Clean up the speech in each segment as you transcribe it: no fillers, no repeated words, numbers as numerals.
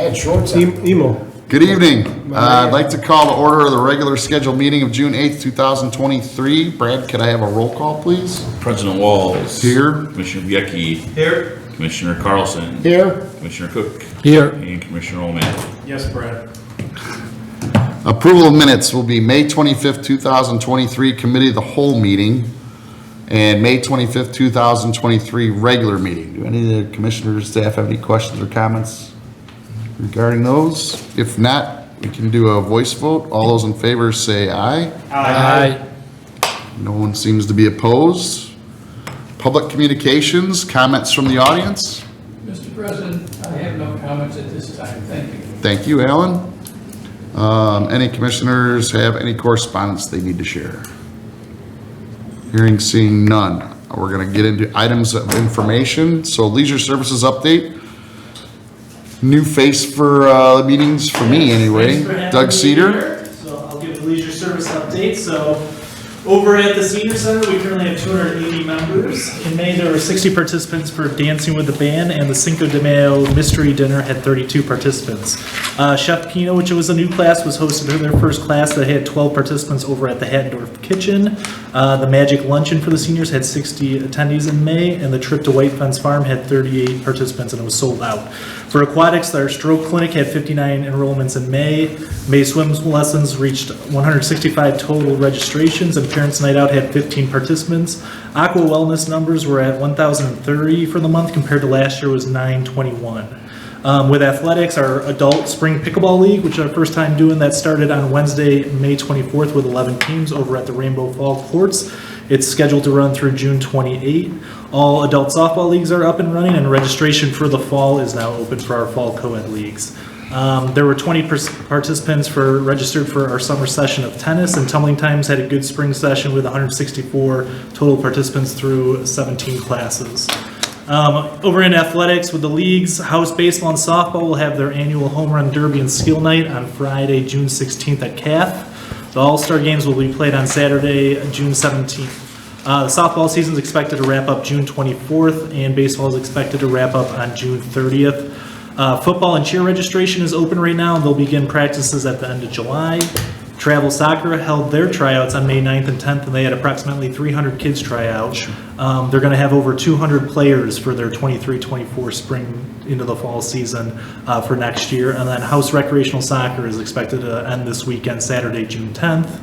had shorts on. Emo. Good evening. I'd like to call to order the regular scheduled meeting of June 8th, 2023. Brad, could I have a roll call, please? President Walls. Here. Commissioner Viecki. Here. Commissioner Carlson. Here. Commissioner Cook. Here. And Commissioner O'Malley. Yes, Brad. Approval of minutes will be May 25th, 2023 Committee of the Whole meeting and May 25th, 2023 regular meeting. Do any of the commissioners, staff have any questions or comments regarding those? If not, we can do a voice vote. All those in favor say aye. Aye. No one seems to be opposed. Public communications, comments from the audience? Mr. President, I have no comments at this time. Thank you. Thank you, Alan. Any commissioners have any correspondence they need to share? Hearing, seeing none. We're going to get into items of information. So leisure services update. New face for the meetings for me anyway. Thanks for having Doug me Cedar. here. So I'll give the leisure service update. So over at the Senior Center, we currently have 280 members. In May, there were 60 participants for Dancing with the Band, and the Cinco de Mayo Mystery Dinner had 32 participants. Chef Pino, which was a new class, was hosted in their first class that had 12 participants over at the Hattendorf Kitchen. The Magic Luncheon for the seniors had 60 attendees in May, and the Trip to White Fence Farm had 38 participants, and it was sold out. For aquatics, our stroke clinic had 59 enrollments in May. May swim lessons reached 165 total registrations, and Parents Night Out had 15 participants. Aqua wellness numbers were at 1,030 for the month, compared to last year was 921. With athletics, our adult spring pickleball league, which is our first time doing that, started on Wednesday, May 24th with 11 teams over at the Rainbow Fall Courts. It's scheduled to run through June 28. All adult softball leagues are up and running, and registration for the fall is now open for our fall co-ed leagues. There were 20 participants registered for our summer session of tennis, and Tumbling Times had a good spring session with 164 total participants through 17 classes. Over in athletics with the leagues, house baseball and softball will have their annual home run derby and skill night on Friday, June 16th at CAF. The All-Star games will be played on Saturday, June 17th. The softball season is expected to wrap up June 24th, and baseball is expected to wrap up on June 30th. Football and cheer registration is open right now, and they'll begin practices at the end of July. Travel Soccer held their tryouts on May 9th and 10th, and they had approximately 300 kids try out. They're going to have over 200 players for their 23-24 spring into the fall season for next year. And then House Recreational Soccer is expected to end this weekend, Saturday, June 10th.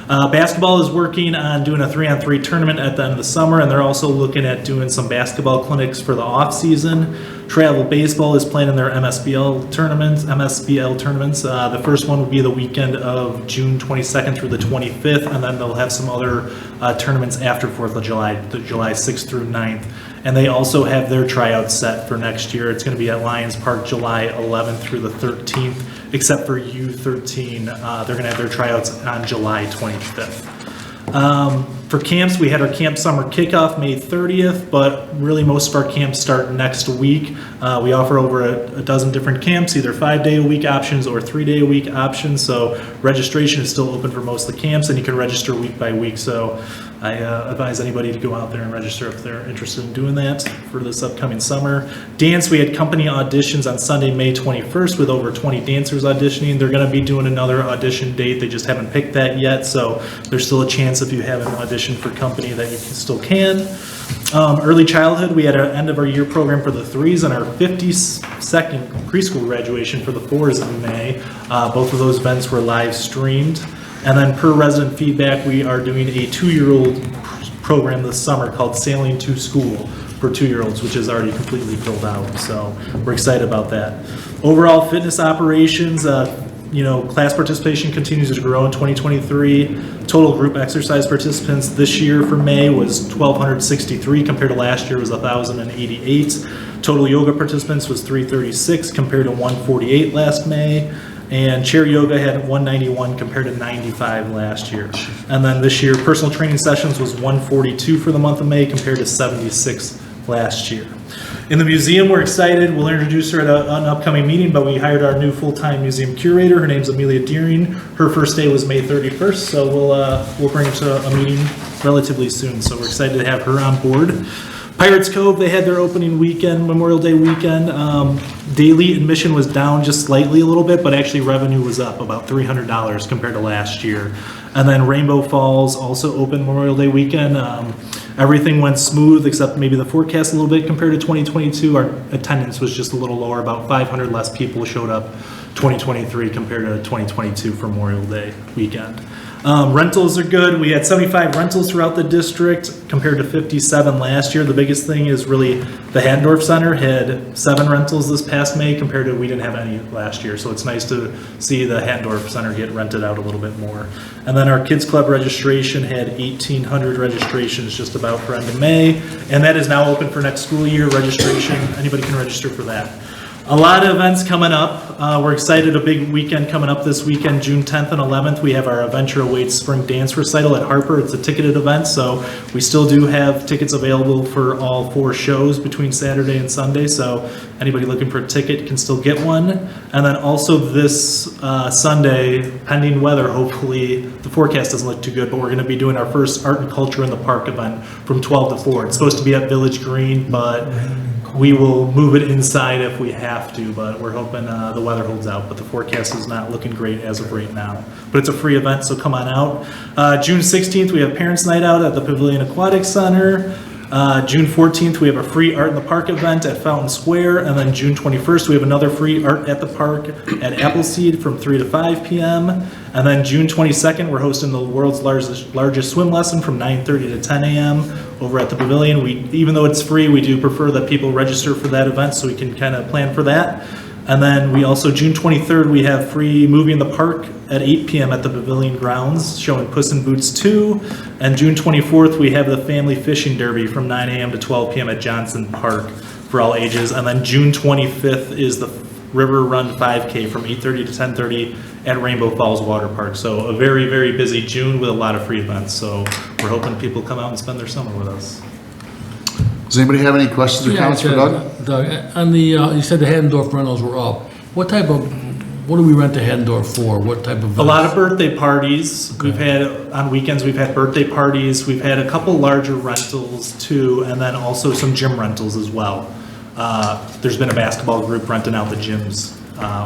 Basketball is working on doing a 3-on-3 tournament at the end of the summer, and they're also looking at doing some basketball clinics for the off season. Travel Baseball is planning their MSBL tournaments. The first one will be the weekend of June 22nd through the 25th, and then they'll have some other tournaments after 4th of July, July 6th through 9th. And they also have their tryouts set for next year. It's going to be at Lions Park July 11th through the 13th, except for U13. They're going to have their tryouts on July 25th. For camps, we had our Camp Summer Kickoff May 30th, but really most of our camps start next week. We offer over a dozen different camps, either 5-day-a-week options or 3-day-a-week options. So registration is still open for most of the camps, and you can register week by week. So I advise anybody to go out there and register if they're interested in doing that for this upcoming summer. Dance, we had company auditions on Sunday, May 21st with over 20 dancers auditioning. They're going to be doing another audition date. They just haven't picked that yet, so there's still a chance if you have an audition for company that you still can. Early childhood, we had an end of our year program for the 3s and our 52nd preschool graduation for the 4s in May. Both of those events were live streamed. And then per resident feedback, we are doing a 2-year-old program this summer called Sailing to School for 2-year-olds, which is already completely filled out. So we're excited about that. Overall fitness operations, class participation continues to grow in 2023. Total group exercise participants this year for May was 1,263 compared to last year was 1,088. Total yoga participants was 336 compared to 148 last May. And chair yoga had 191 compared to 95 last year. And then this year, personal training sessions was 142 for the month of May compared to 76 last year. In the museum, we're excited. We'll introduce her at an upcoming meeting, but we hired our new full-time museum curator. Her name's Amelia Deering. Her first day was May 31st, so we'll bring her to a meeting relatively soon. So we're excited to have her on board. Pirates Cove, they had their opening weekend, Memorial Day weekend. Daily admission was down just slightly a little bit, but actually revenue was up about $300 compared to last year. And then Rainbow Falls also opened Memorial Day weekend. Everything went smooth except maybe the forecast a little bit compared to 2022. Our attendance was just a little lower, about 500 less people showed up 2023 compared to 2022 for Memorial Day weekend. Rentals are good. We had 75 rentals throughout the district compared to 57 last year. The biggest thing is really the Haddendorf Center had 7 rentals this past May compared to we didn't have any last year. So it's nice to see the Haddendorf Center get rented out a little bit more. And then our Kids Club registration had 1,800 registrations just about for end of May. And that is now open for next school year registration. Anybody can register for that. A lot of events coming up. We're excited, a big weekend coming up this weekend, June 10th and 11th. We have our Adventure Awaits Spring Dance Recital at Harper. It's a ticketed event, so we still do have tickets available for all 4 shows between Saturday and Sunday, so anybody looking for a ticket can still get one. And then also this Sunday, pending weather, hopefully, the forecast doesn't look too good, but we're going to be doing our first Art and Culture in the Park event from 12 to 4. It's supposed to be at Village Green, but we will move it inside if we have to, but we're hoping the weather holds out, but the forecast is not looking great as of right now. But it's a free event, so come on out. June 16th, we have Parents' Night Out at the Pavilion Aquatic Center. June 14th, we have a free Art in the Park event at Fountain Square, and then June 21st, we have another free Art at the Park at Appleseed from 3 to 5 p.m. And then June 22nd, we're hosting the world's largest swim lesson from 9:30 to 10 a.m. over at the Pavilion. Even though it's free, we do prefer that people register for that event so we can kind of plan for that. And then we also, June 23rd, we have free movie in the park at 8 p.m. at the Pavilion grounds showing Puss in Boots 2. And June 24th, we have the Family Fishing Derby from 9 a.m. to 12 p.m. at Johnson Park for all ages. And then June 25th is the River Run 5K from 8:30 to 10:30 at Rainbow Falls Water Park. So a very, very busy June with a lot of free events. So we're hoping people come out and spend their summer with us. Does anybody have any questions or comments for Doug? Doug, on the, you said the Haddendorf rentals were up. What do we rent the Haddendorf for? What type of? A lot of birthday parties. We've had, on weekends, we've had birthday parties. We've had a couple larger rentals too, and then also some gym rentals as well. There's been a basketball group renting out the gyms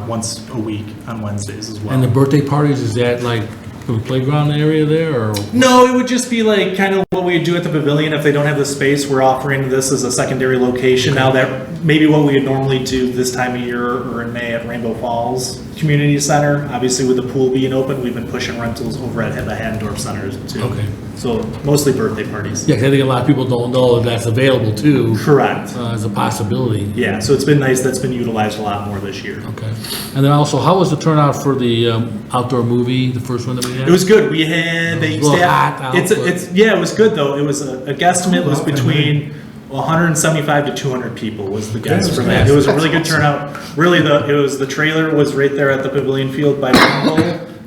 once a week on Wednesdays as well. And the birthday parties, is that like the playground area there, or? No, it would just be like kind of what we do at the Pavilion. If they don't have the space, we're offering this as a secondary location. Now that maybe what we would normally do this time of year or in May at Rainbow Falls Community Center, obviously with the pool being open, we've been pushing rentals over at the Haddendorf Centers too. Okay. So mostly birthday parties. Yeah, 'cause I think a lot of people don't know that that's available too, Correct. as a possibility. Yeah, so it's been nice. That's been utilized a lot more this year. Okay. And then also, how was the turnout for the outdoor movie, the first one that we had? It was good. We had It was a little hot out, but- yeah, it was good though. It was a guesstimate was between 175 to 200 people was the guess for that. It was a really good turnout. Really, the trailer was right there at the Pavilion Field by the goal,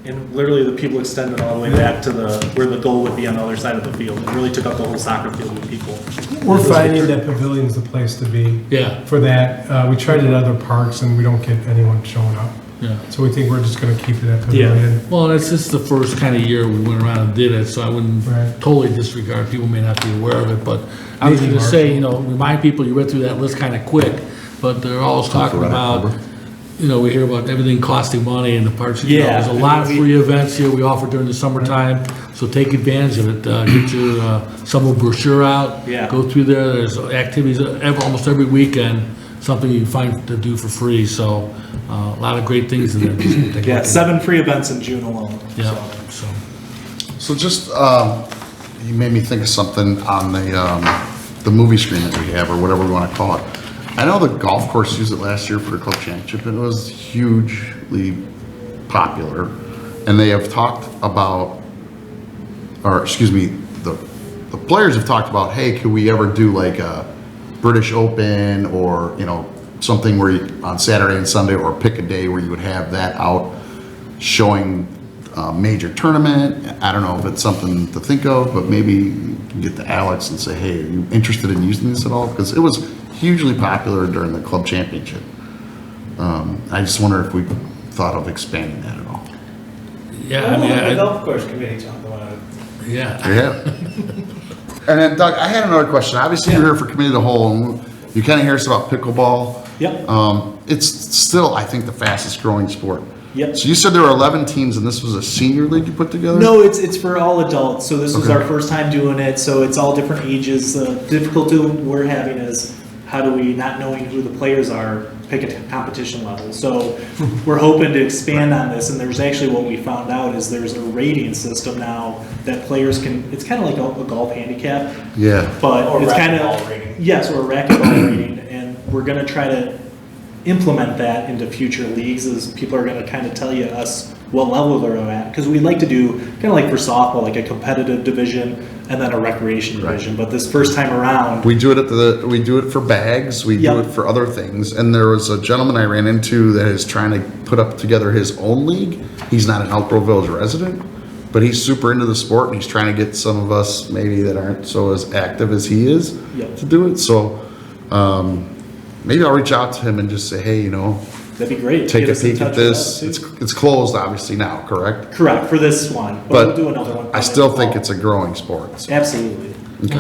and literally the people extended all the way back to where the goal would be on the other side of the field. It really took up the whole soccer field with people. We're finding that Pavilion's the place to be Yeah, for that. We tried it at other parks and we don't get anyone showing up. yeah. So we think we're just gonna keep it at Pavilion. Well, that's just the first kind of year we went around and did it, so I wouldn't Right. totally disregard, people may not be aware of it, but I was Maybe gonna March. say, remind people, you read through that list kind of quick, but they're always talking right about, October. we hear about everything costing money and the parts, Yeah. there's a lot of free events here we offer during the summertime, so take advantage of it, get your summer brochure out. Yeah. Go through there, there's activities almost every weekend, something you find to do for free, so a lot of great things in there. Just take a look Yeah, at it. 7 free events in June alone. Yeah, So. so. So just, you made me think of something on the movie screen that we have, or whatever we want to call it. I know the golf course used it last year for the club championship, and it was hugely popular. And they have talked about, or excuse me, the players have talked about, hey, could we ever do like a British Open or, something where you, on Saturday and Sunday, or pick a day where you would have that out showing a major tournament. I don't know if it's something to think of, but maybe you can get to Alex and say, hey, are you interested in using this at all? Because it was hugely popular during the club championship. I just wonder if we thought of expanding that at all. Yeah, I mean, the golf course committee talked about it. yeah. Yeah. And then Doug, I had another question. Obviously, you're here for committee of the whole, and you kind of hear us about pickleball. Yep. It's still, I think, the fastest growing sport. Yep. So you said there were 11 teams and this was a senior league you put together? No, it's for all adults. So this is Okay. our first time doing it. So it's all different ages. The difficulty we're having is how do we, not knowing who the players are, pick a competition level. So we're hoping to expand on this. And there's actually what we found out is there's a rating system now that players can. It's kind of like a golf handicap, Yeah. but Or it's kind racquetball of rating. yes, or a racquetball rating, and we're going to try to implement that into future leagues. As people are going to kind of tell you us what level they're at, because we like to do kind of like for softball, like a competitive division and then a recreation division. But this first time around, We do it we do it for bags, we do Yep. it for other things. And there was a gentleman I ran into that is trying to put up together his own league. He's not an Elk Grove Village resident, but he's super into the sport and he's trying to get some of us maybe that aren't so as active as he is Yep. to do it. So, maybe I'll reach out to him and just say, hey, you know, that'd be great. take Get a us in peek touch at with this. us, too. It's closed obviously now, correct? Correct, for this one, but But we'll do another one. I still think it's a growing sport. so. Absolutely.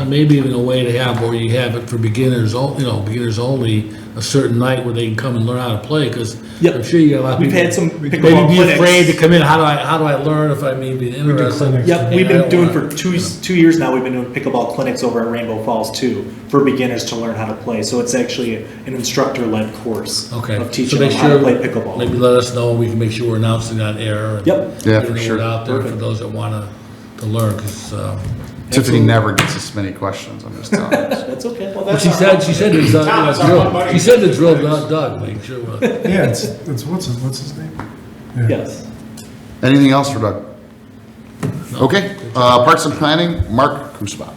Maybe even a way to have where you have it for beginners, beginners only, a certain night where they can come and learn how to play, because Yep. I'm sure you got a lot of We've people. had some Maybe pickleball be clinics. afraid to come in, how do I learn if I may be interested? clinics. Yep, we've I been don't doing wanna- for two years now, we've been doing pickleball clinics over at Rainbow Falls too, for beginners to learn how to play. So it's actually an instructor-led course Okay. of So teaching make them how to sure- play pickleball. Maybe let us know, we can make sure we're announcing on air. and Yep. Yeah, getting for the sure. word out there for Perfect. those that want to learn, because, Tiffany never gets this many questions, I'm just telling you. That's okay. Well, but that's she our said, one- she said there's Tom, a it's our drill, one buddy. she said the drill, Doug, make sure, Yeah, it's what's his name? Yeah. Yes. Anything else for Doug? Okay, Parks and Planning, Mark Kusma.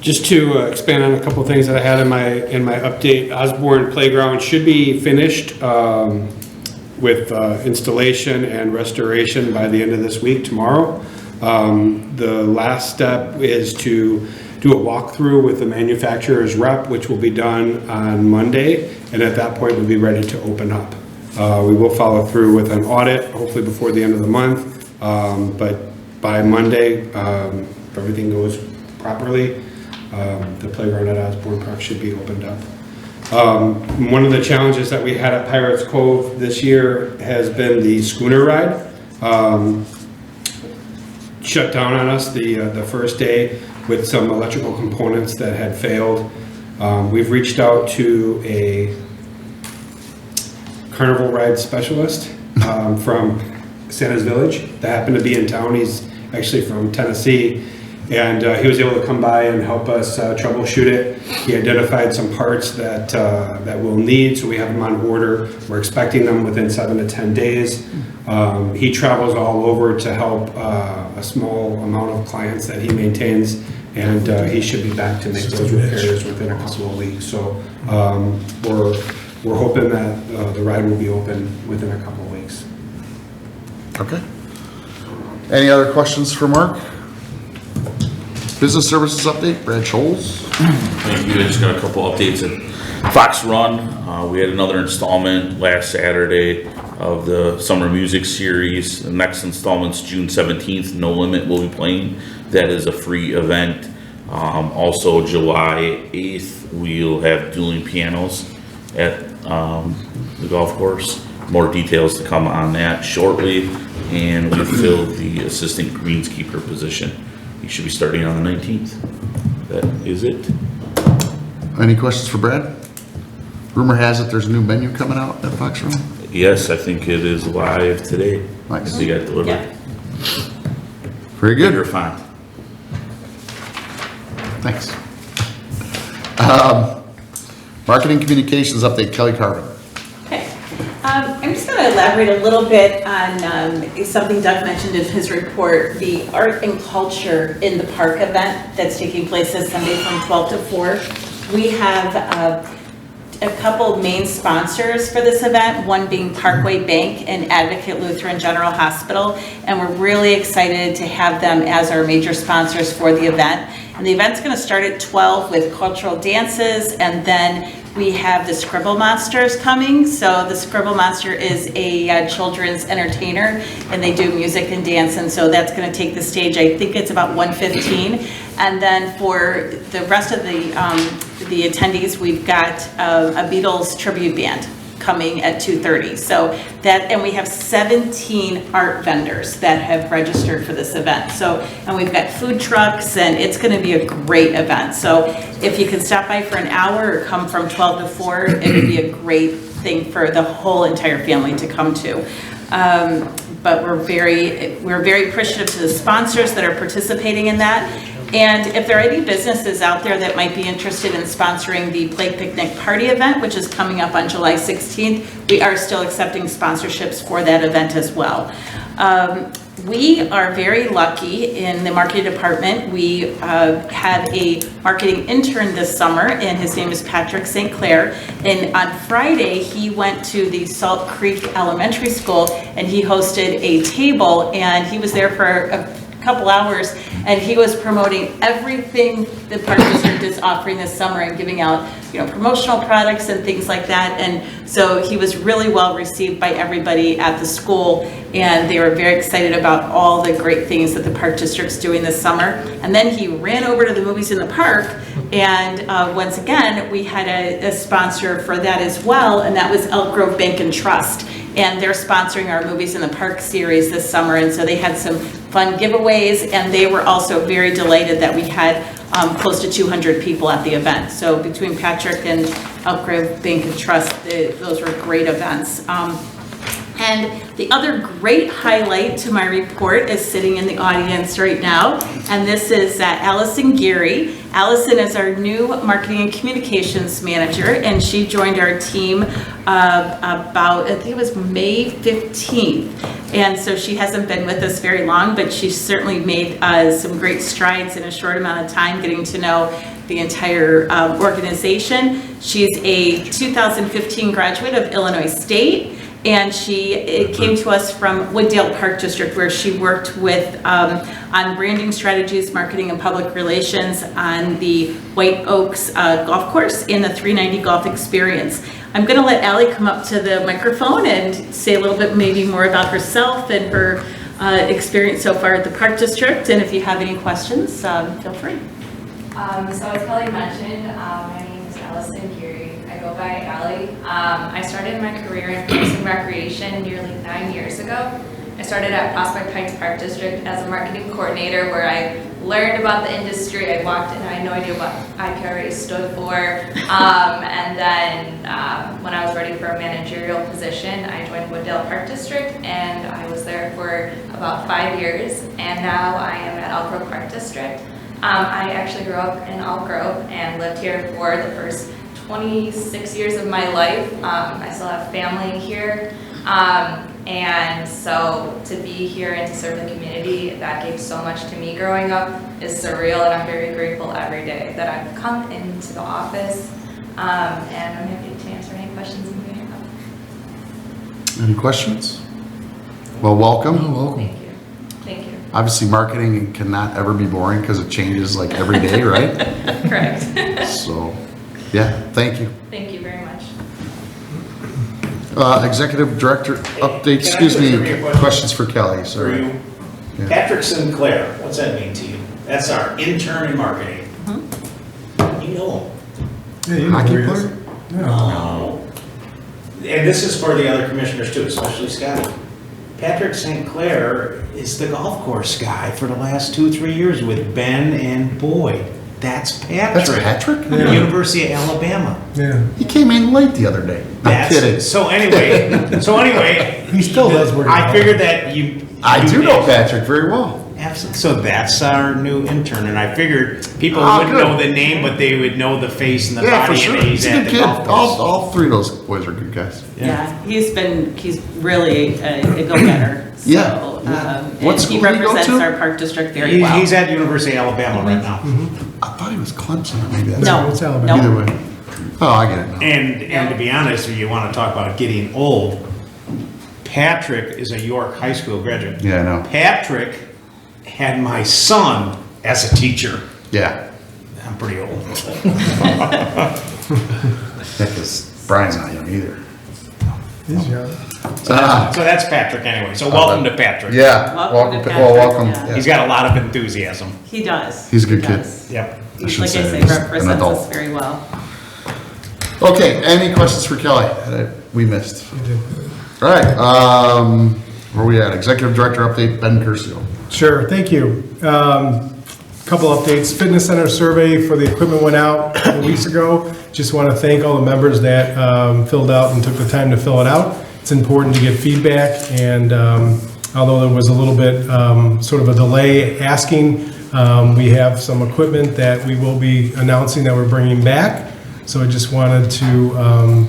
Just to expand on a couple of things that I had in my update, Osborne Playground should be finished with installation and restoration by the end of this week, tomorrow. The last step is to do a walkthrough with the manufacturer's rep, which will be done on Monday, and at that point, we'll be ready to open up. We will follow through with an audit, hopefully before the end of the month, but by Monday, if everything goes properly, the playground at Osborne Park should be opened up. One of the challenges that we had at Pirates Cove this year has been the schooner ride. Shut down on us the first day with some electrical components that had failed. We've reached out to a carnival ride specialist from Santa's Village that happened to be in town. He's actually from Tennessee, and he was able to come by and help us troubleshoot it. He identified some parts that we'll need, so we have them on order. We're expecting them within 7 to 10 days. He travels all over to help a small amount of clients that he maintains, and he should be back to make those repairs within a couple of weeks. So we're hoping that the ride will be open within a couple of weeks. Okay. Any other questions for Mark? Business Services update, Brad Scholes. Thank you. I just got a couple updates at Fox Run. We had another installment last Saturday of the Summer Music Series. The next installment's June 17th. No Limit will be playing. That is a free event. Also, July 8th, we'll have dueling pianos at the golf course. More details to come on that shortly. And we filled the assistant greenskeeper position. He should be starting on the 19th. That is it. Any questions for Brad? Rumor has it there's a new menu coming out at Fox Run. Yes, I think it is live today. Nice. They got delivered. Yeah. Very You're good. fine. Thanks. Marketing Communications update, Kelly Carpenter. Okay. I'm just going to elaborate a little bit on something Doug mentioned in his report, the art and culture in the park event that's taking place this Sunday from 12 to 4. We have a couple main sponsors for this event, one being Parkway Bank and Advocate Lutheran General Hospital, and we're really excited to have them as our major sponsors for the event. And the event's going to start at 12 with cultural dances, and then we have the Scribble Monsters coming. So the Scribble Monster is a children's entertainer, and they do music and dance, and so that's going to take the stage. I think it's about 1:15. And then for the rest of the attendees, we've got a Beatles tribute band coming at 2:30. So that, and we have 17 art vendors that have registered for this event. So, and we've got food trucks, and it's going to be a great event. So if you can stop by for an hour or come from 12 to 4, it would be a great thing for the whole entire family to come to. But we're very appreciative to the sponsors that are participating in that. And if there are any businesses out there that might be interested in sponsoring the Play Picnic Party event, which is coming up on July 16th, we are still accepting sponsorships for that event as well. We are very lucky in the marketing department. We have a marketing intern this summer, and his name is Patrick St. Clair. And on Friday, he went to the Salt Creek Elementary School, and he hosted a table, and he was there for a couple hours, and he was promoting everything the Park District is offering this summer and giving out, promotional products and things like that. And so he was really well received by everybody at the school, and they were very excited about all the great things that the Park District's doing this summer. And then he ran over to the Movies in the Park, and once again, we had a sponsor for that as well, and that was Elk Grove Bank and Trust. And they're sponsoring our Movies in the Park series this summer, and so they had some fun giveaways, and they were also very delighted that we had close to 200 people at the event. So between Patrick and Elk Grove Bank and Trust, those were great events. And the other great highlight to my report is sitting in the audience right now, and this is Allison Geary. Allison is our new marketing and communications manager, and she joined our team about, I think it was May 15th. And so she hasn't been with us very long, but she's certainly made some great strides in a short amount of time, getting to know the entire organization. She's a 2015 graduate of Illinois State. And she came to us from Wooddale Park District, where she worked with on branding strategies, marketing, and public relations on the White Oaks golf course in the 390 Golf Experience. I'm going to let Allie come up to the microphone and say a little bit maybe more about herself and her experience so far at the Park District. And if you have any questions, feel free. So as Kelly mentioned, my name is Allison Geary. I go by Allie. I started my career in Parks and Recreation nearly 9 years ago. I started at Prospect Heights Park District as a marketing coordinator, where I learned about the industry. I walked in, I had no idea what IPRA stood for. And then when I was ready for a managerial position, I joined Wooddale Park District, and I was there for about 5 years. And now I am at Elk Grove Park District. I actually grew up in Elk Grove and lived here for the first 26 years of my life. I still have family here. And so to be here and to serve the community that gave so much to me growing up is surreal, and I'm very grateful every day that I've come into the office. And I'm happy to answer any questions you may have. Any questions? Well, welcome. Welcome. Thank you. Thank you. Obviously, marketing cannot ever be boring because it changes like every day, right? Correct. So, yeah, thank you. Thank you very much. Executive Director update, excuse me, questions for Kelly, For sorry. you. Yeah. Patrick Sinclair, what's that mean to you? That's our intern in marketing. You know him. Yeah, you know Hockey who he is. player? Yeah. Oh. And this is for the other commissioners too, especially Scotty. Patrick St. Clair is the golf course guy for the last 2-3 years with Ben and Boyd. That's Patrick. That's Patrick? The University of Alabama. Yeah. He came in late the other day. I'm kidding. So anyway, He still does work. I figured that you. I do know Patrick very well. Absolutely. So that's our new intern, and I figured people Oh, wouldn't good. know the name, but they would know the face and the Yeah, for body. sure. And He's a at good the kid. golf course. All three of those boys are good guys. Yeah, he's really a go-getter. Yeah, So, yeah. and What school he did he go represents to? our Park District very well. He's at University of Alabama right now. I thought he was Clemson, or maybe that's. No, It's Alabama. no. Either way. Oh, I get it now. And to be honest, if you want to talk about getting old, Patrick is a York High School graduate. Yeah, I know. Patrick had my son as a teacher. Yeah. I'm pretty old. Because Brian's not young either. He's young. So that's Patrick anyway. So welcome to Patrick. Yeah, Welcome to well, welcome. Patrick, yeah. He's got a lot of enthusiasm. He does. He's a good He kid. does. Yep. He's, should like I say say, he's an represents adult. us very well. Okay, any questions for Kelly that we missed? You did. All right, where are we at? Executive Director update, Ben Curcio. Sure, thank you. Couple updates. Fitness Center survey for the equipment went out a couple weeks ago. Just want to thank all the members that filled out and took the time to fill it out. It's important to get feedback, and although there was a little bit sort of a delay asking, we have some equipment that we will be announcing that we're bringing back. So I just wanted to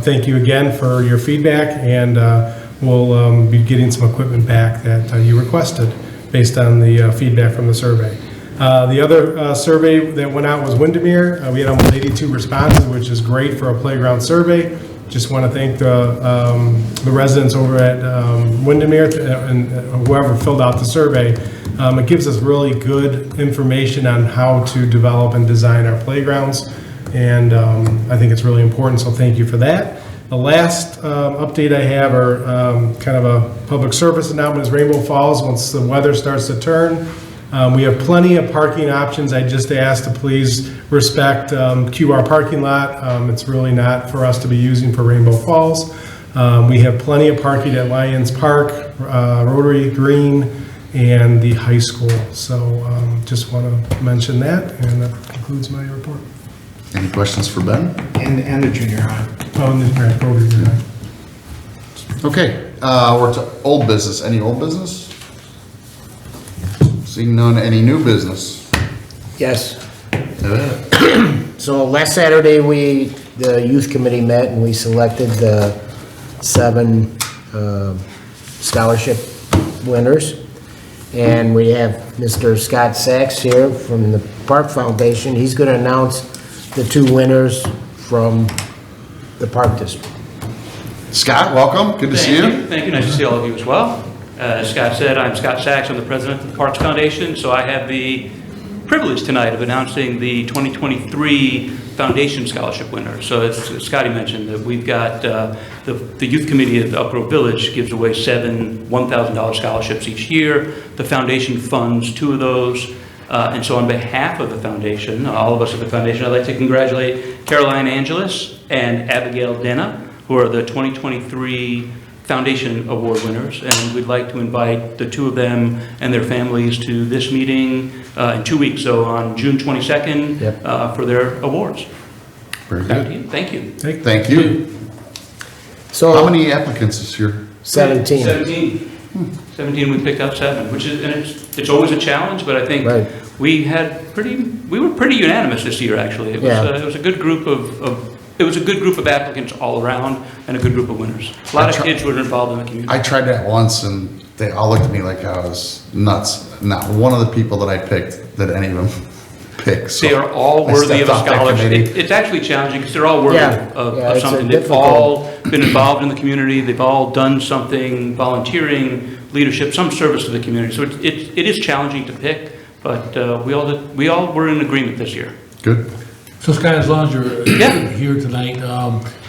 thank you again for your feedback, and we'll be getting some equipment back that you requested based on the feedback from the survey. The other survey that went out was Windermere. We had almost 82 responses, which is great for a playground survey. Just want to thank the residents over at Windermere and whoever filled out the survey. It gives us really good information on how to develop and design our playgrounds, and I think it's really important, so thank you for that. The last update I have are kind of a public service announcement is Rainbow Falls. Once the weather starts to turn, we have plenty of parking options. I just asked to please respect QR parking lot. It's really not for us to be using for Rainbow Falls. We have plenty of parking at Lions Park, Rotary Green, and the high school. So just want to mention that, and that concludes my report. Any questions for Ben? And the junior high. Oh, and the Rotary Green. Okay, we're to old business. Any old business? Seeing none, any new business? Yes. So last Saturday, the youth committee met and we selected the 7 scholarship winners. And we have Mr. Scott Sachs here from the Park Foundation. He's going to announce the 2 winners from the Park District. Scott, welcome. Good to see you. Thank you. Nice to see all of you as well. As Scott said, I'm Scott Sachs. I'm the president of the Parks Foundation. So I have the privilege tonight of announcing the 2023 Foundation Scholarship winners. So as Scotty mentioned, that we've got the youth committee at Elk Grove Village gives away 7 $1,000 scholarships each year. The foundation funds 2 of those. And so on behalf of the foundation, all of us at the foundation, I'd like to congratulate Caroline Angelis and Abigail Denna, who are the 2023 Foundation Award winners, and we'd like to invite the 2 of them and their families to this meeting in 2 weeks, so on June 22nd, for their awards. Very Back to good. you. Thank you. Thank you. So How many applicants this year? 17. 17, we picked up 7, which is, and it's always a challenge, but I think Right. we were pretty unanimous this year, actually. It was a good group it was a good group of applicants all around and a good group of winners. A lot of kids were involved in the community. I tried that once and they all looked at me like I was nuts. Not one of the people that I picked did any of them pick. So They are all I worthy of stepped a off that scholarship. committee. It's actually challenging because they're all worthy Yeah. of It's a something. They've difficult- all been involved in the community. They've all done something, volunteering, leadership, some service to the community. So it is challenging to pick, but we all were in agreement this year. Good. So Scott, as long as you're here tonight,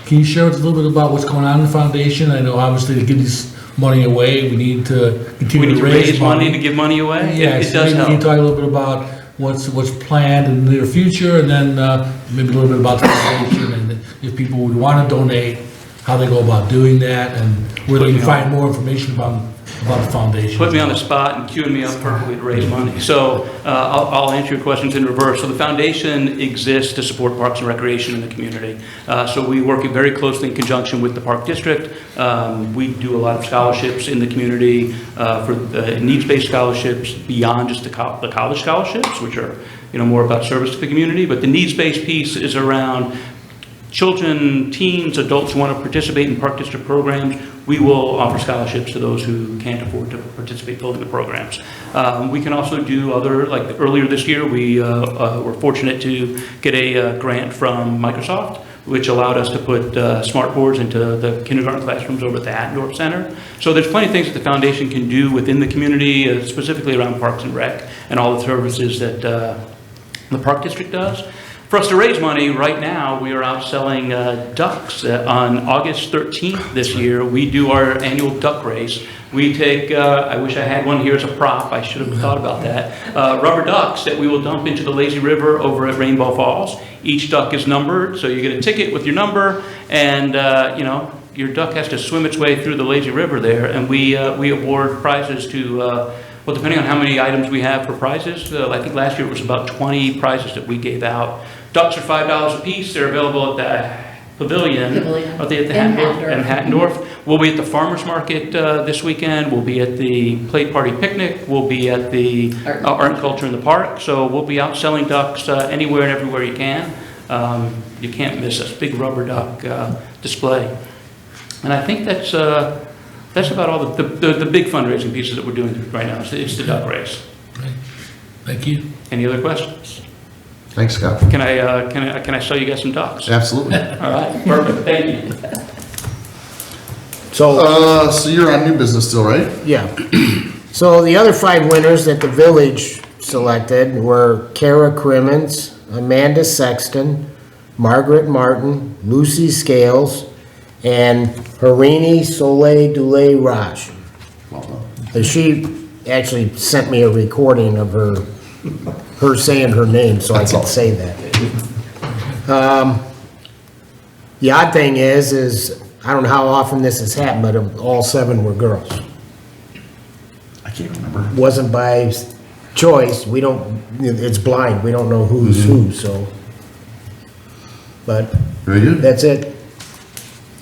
can you share with us a little bit about what's going on in the foundation? I know obviously to give this money away, we need to We continue need to to raise money to give money away. Yes, It does maybe help. you talk a little bit about what's planned in the near future, and then maybe a little bit about the foundation, and if people would want to donate, how they go about doing that, and where they can find more information about the foundation. Put me on the spot and queuing me up perfectly to raise money. So I'll answer your questions in reverse. So the foundation exists to support parks and recreation in the community. So we work very closely in conjunction with the Park District. We do a lot of scholarships in the community for needs-based scholarships beyond just the college scholarships, which are more about service to the community. But the needs-based piece is around children, teens, adults who want to participate in Park District programs. We will offer scholarships to those who can't afford to participate fully in the programs. We can also do other, like earlier this year, we were fortunate to get a grant from Microsoft, which allowed us to put smart boards into the kindergarten classrooms over at the Attendorf Center. So there's plenty of things that the foundation can do within the community, specifically around Parks and Rec and all the services that the Park District does. For us to raise money, right now, we are out selling ducks. On August 13th this year, we do our annual duck race. We take, I wish I had one here as a prop, I should have thought about that, rubber ducks that we will dump into the lazy river over at Rainbow Falls. Each duck is numbered, so you get a ticket with your number, and your duck has to swim its way through the lazy river there, and we award prizes to, well, depending on how many items we have for prizes, I think last year it was about 20 prizes that we gave out. Ducks are $5 a piece. They're available at the Pavilion. Are they at the Hattendorf? We'll be at the Farmers Market this weekend. We'll be at the Play Party Picnic. We'll be at the Art and Culture in the Park. So we'll be out selling ducks anywhere and everywhere you can. You can't miss us. Big rubber duck display. And I think that's about all the big fundraising pieces that we're doing right now. It's the duck race. Great. Thank you. Any other questions? Thanks, Scott. Can I sell you guys some ducks? Absolutely. All right, perfect, thank you. So, So you're on new business still, right? yeah. So the other 5 winners that the village selected were Kara Crimmins, Amanda Sexton, Margaret Martin, Lucy Scales, and Harini Soleil Dulé Raj. She actually sent me a recording of her saying her name, so I could say that. The odd thing is I don't know how often this has happened, but all 7 were girls. I can't remember. Wasn't by choice. We don't, it's blind. We don't know who's who, so. But Very good. that's it.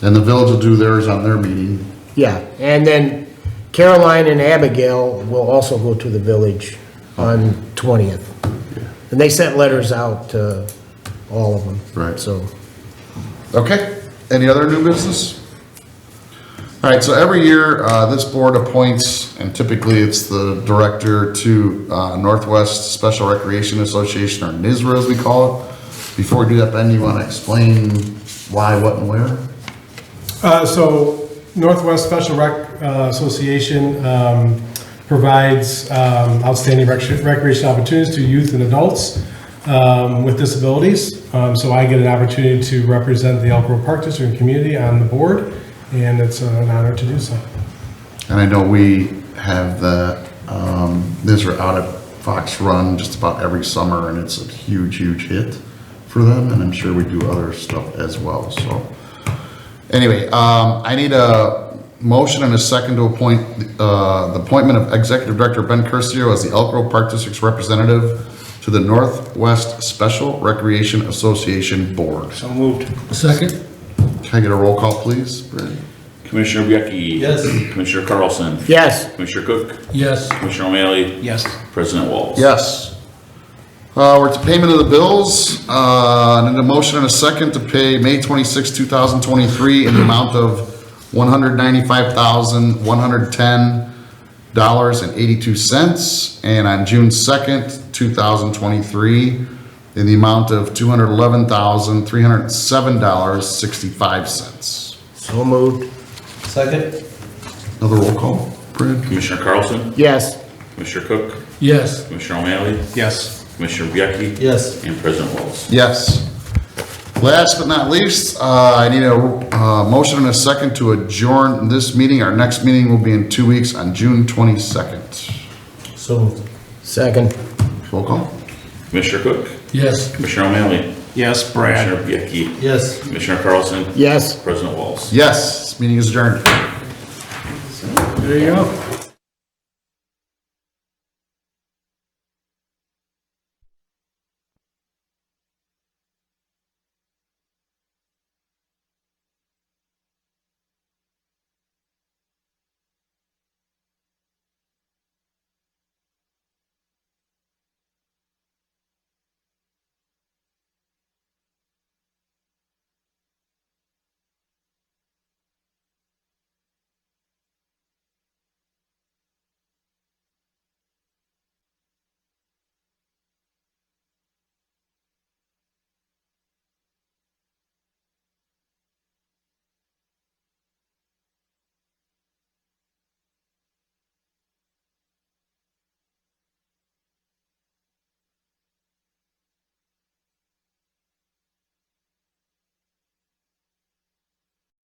And the village will do theirs on their meeting. Yeah, and then Caroline and Abigail will also go to the village on 20th. And they sent letters out to all of them. Right. So, Okay, any other new business? All right, so every year, this board appoints, and typically it's the director to Northwest Special Recreation Association, or NISRA as we call it. Before we do that, Ben, you want to explain why, what, and where? So Northwest Special Rec Association provides outstanding recreation opportunities to youth and adults with disabilities. So I get an opportunity to represent the Elk Grove Park District and community on the board, and it's an honor to do so. And I know we have the NISRA out at Fox Run just about every summer, and it's a huge, huge hit for them, and I'm sure we do other stuff as well, so. Anyway, I need a motion and a second to appoint the appointment of Executive Director Ben Curcio as the Elk Grove Park District's representative to the Northwest Special Recreation Association Board. So moved. Second? Can I get a roll call, please, Brad? Commissioner Biecki. Yes. Commissioner Carlson. yes, Commissioner Cook. Yes. Commissioner O'Malley. Yes. President Walz. Yes. We're to payment of the bills. I need a motion and a second to pay May 26, 2023 in the amount of $195,110.82, and on June 2nd, 2023 in the amount of $211,307.65. so moved, Second? Another roll call, Brad? Commissioner Carlson. yes, Commissioner Cook. Yes. Commissioner O'Malley. Yes. Commissioner Biecki. Yes. And President Walz. Yes. Last but not least, I need a motion and a second to adjourn this meeting. Our next meeting will be in 2 weeks on June 22nd. So moved. second, Roll call. Commissioner Cook. Yes. Commissioner O'Malley. Yes, Brad. Commissioner Biecki. Yes. Commissioner Carlson. yes. President Walz. Yes, this meeting is adjourned. There you go.